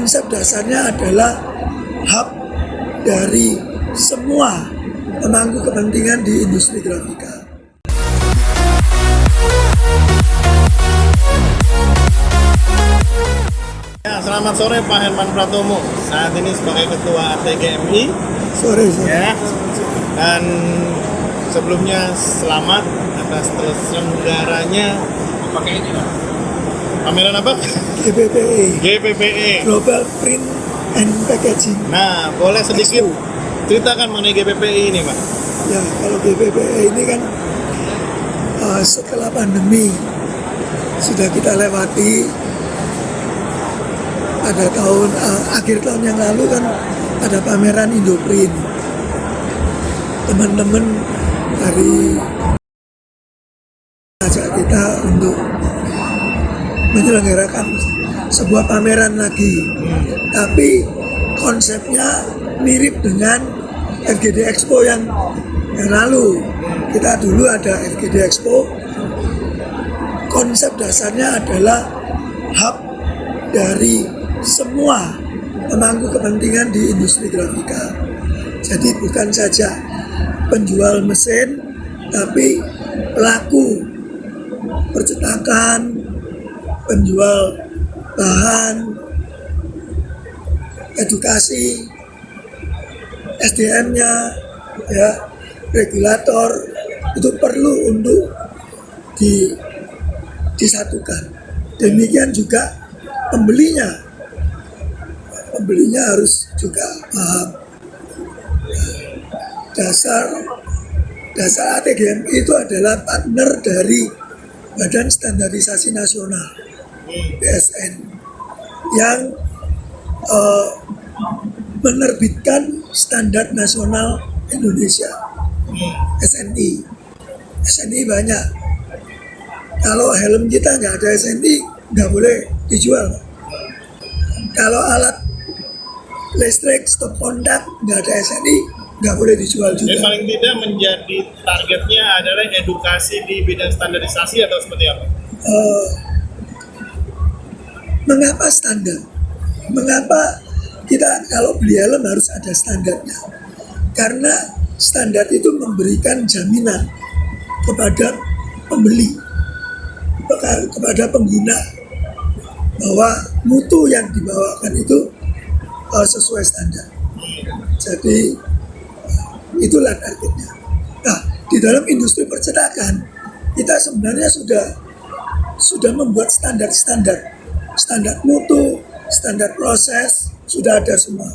konsep dasarnya adalah hub dari semua pemangku kepentingan di industri grafika. Ya, selamat sore Pak Herman Pratomo. Saat ini sebagai Ketua ATGMI. Sore. Ya. Dan sebelumnya selamat atas terselenggaranya pakai ini, Pak. Pameran apa? GPPE. Global Print and Packaging. Nah, boleh sedikit ceritakan mengenai GPPE ini, Pak? Ya, kalau GPPE ini kan setelah pandemi sudah kita lewati. Pada akhir tahun yang lalu kan ada pameran Indoprint. Teman-teman dari ajak kita untuk menyelenggarakan sebuah pameran lagi. Tapi konsepnya mirip dengan FGD Expo yang lalu. Kita dulu ada FGD Expo. Konsep dasarnya adalah hub dari semua pemangku kepentingan di industri grafika. Jadi bukan saja penjual mesin, tapi pelaku percetakan, penjual bahan, edukasi, SDM-nya, ya, regulator itu perlu untuk disatukan. Demikian juga pembelinya harus juga paham. Dasar ATGMI itu adalah partner dari Badan Standarisasi Nasional BSN yang menerbitkan Standar Nasional Indonesia SNI. SNI banyak. Kalau helm kita nggak ada SNI, nggak boleh dijual. Kalau alat listrik stop kontak nggak ada SNI, nggak boleh dijual juga. Jadi paling tidak menjadi targetnya adalah edukasi di bidang standarisasi atau seperti apa? Mengapa standar? Mengapa kita kalau beli helm harus ada standarnya? Karena standar itu memberikan jaminan kepada pembeli, kepada pengguna, bahwa mutu yang dibawakan itu sesuai standar. Jadi itulah targetnya. Nah, di dalam industri percetakan kita sebenarnya sudah membuat standar mutu, standar proses, sudah ada semua.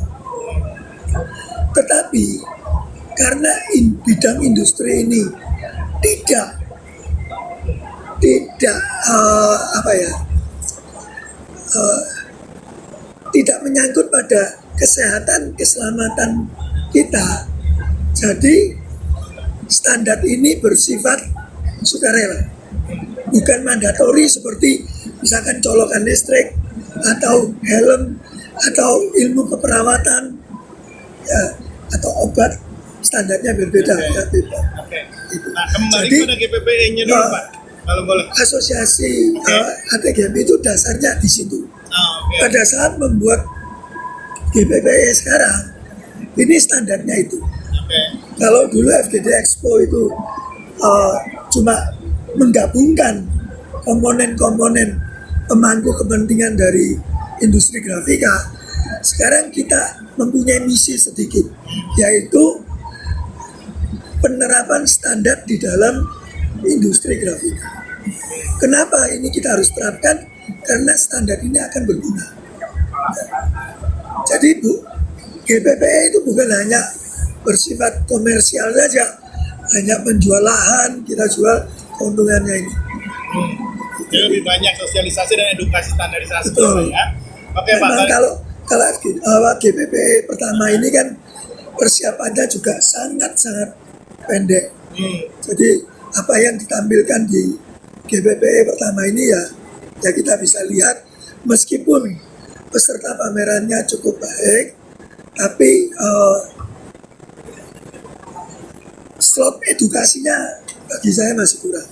Tetapi karena bidang industri ini tidak tidak menyangkut pada kesehatan, keselamatan kita. Jadi standar ini bersifat sukarela, bukan mandatori seperti misalkan colokan listrik atau helm atau ilmu keperawatan, ya, atau obat. Standarnya berbeda. Oke. Nah, kembali pada GPPE-nya dulu, Pak. Kalau boleh. Asosiasi ATGMI itu dasarnya di situ. Pada saat membuat GPPE sekarang, ini standarnya itu. Kalau dulu FGD Expo itu cuma menggabungkan komponen-komponen pemangku kepentingan dari industri grafika, sekarang kita mempunyai misi sedikit, yaitu penerapan standar di dalam industri grafika. Kenapa ini kita harus terapkan? Karena standar ini akan berguna. Jadi GPPE itu bukan hanya bersifat komersial saja, hanya penjual lahan, kita jual keuntungannya ini. Jadi lebih banyak sosialisasi dan edukasi standarisasi. Betul. Ya. Oke, memang Pak. kalau GPPE pertama ini kan persiapannya juga sangat-sangat pendek. Jadi apa yang ditampilkan di GPPE pertama ini ya kita bisa lihat, meskipun peserta pamerannya cukup baik, tapi slot edukasinya bagi saya masih kurang.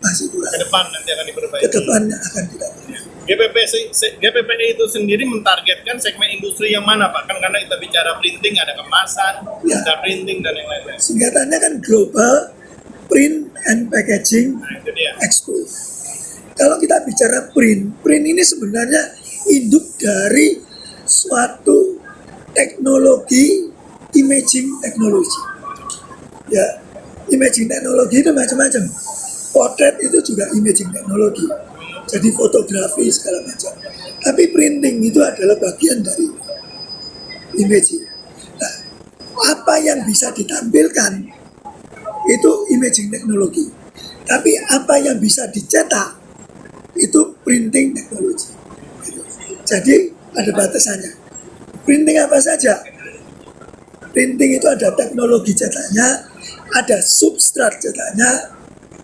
Ke depan nanti akan diperbaiki. Ke depan akan diperbaiki. GPPI itu sendiri mentargetkan segmen industri yang mana Pak? Kan karena kita bicara printing, ada kemasan, Ya. ada printing dan yang lain-lain. Singkatannya kan Global Print and Packaging Nah itu dia. Expo. Kalau kita bicara print ini sebenarnya induk dari suatu teknologi imaging teknologi. Ya, imaging teknologi itu macam-macam. Potret itu juga imaging teknologi. Jadi fotografi segala macam. Tapi printing itu adalah bagian dari imaging. Nah, apa yang bisa ditampilkan itu imaging teknologi. Tapi apa yang bisa dicetak itu printing teknologi. Jadi ada batasannya. Printing apa saja? Printing itu ada teknologi cetaknya, ada substrat cetaknya,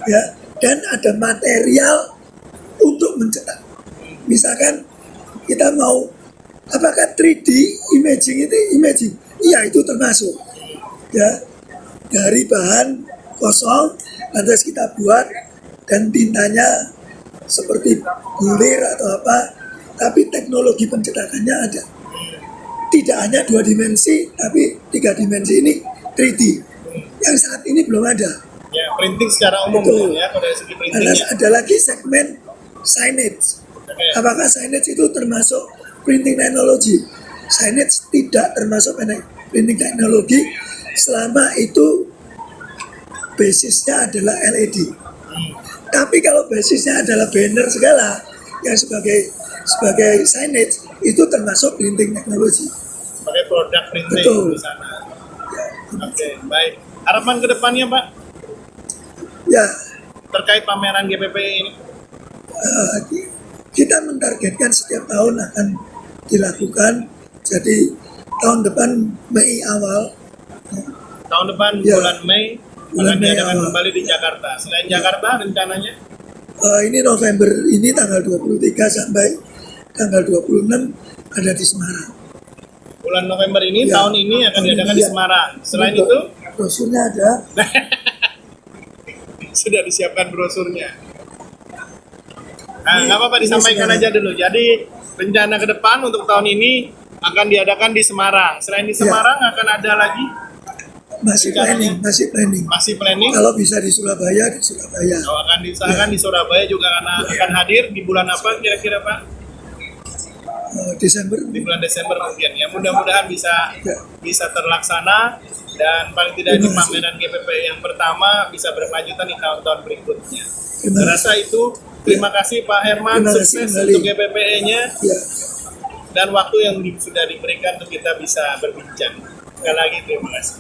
ya, dan ada material untuk mencetak. Misalkan kita mau, apakah 3D imaging itu imaging? Iya, itu termasuk. Ya, dari bahan kosong, lantas kita buat dan tintanya seperti bulir atau apa, tapi teknologi pencetakannya ada. Tidak hanya 2 dimensi, tapi 3 dimensi ini 3D. Yang saat ini belum ada. Ya, printing secara umum Betul. ya, pada segi Lantas printingnya. ada lagi segmen signage. Oke. Apakah signage itu termasuk printing teknologi? Signage tidak termasuk printing teknologi selama itu basisnya adalah LED. Tapi kalau basisnya adalah banner segala yang sebagai signage itu termasuk printing teknologi. Sebagai produk printing Betul. di sana. Oke, baik. Harapan ke depannya Pak Ya, terkait pameran GPPI ini? kita mentargetkan setiap tahun akan dilakukan. Jadi tahun depan Mei awal, Tahun depan Ya. bulan Mei Bulan akan Mei diadakan awal. kembali di Jakarta. Selain Jakarta rencananya ini November ini tanggal 23 sampai tanggal 26 ada di Semarang. bulan November ini Ya. tahun ini akan Tahun diadakan ini, di ya. Semarang. Selain Untuk itu brosurnya ada. sudah disiapkan brosurnya. Nah, nggak apa-apa Ini disampaikan sekarang. aja dulu. Jadi rencana ke depan untuk tahun ini akan diadakan di Semarang. Selain di Ya. Semarang akan ada lagi Masih Rencananya? planning. masih planning. Kalau bisa di Surabaya, di Surabaya. Oh, akan diusahakan di Surabaya juga akan hadir di bulan apa kira-kira Pak? Desember. Di bulan Desember mungkin ya. Mudah-mudahan bisa Ya. bisa terlaksana dan paling tidak di Terima kasih. pameran GPPI yang pertama bisa berkelanjutan di tahun-tahun berikutnya. Terima Saya rasa itu. Terima kasih Pak Herman, Terima kasih sukses kembali. untuk GPPI-nya Ya, dan waktu yang sudah diberikan untuk kita bisa berbincang. Sekali lagi terima kasih.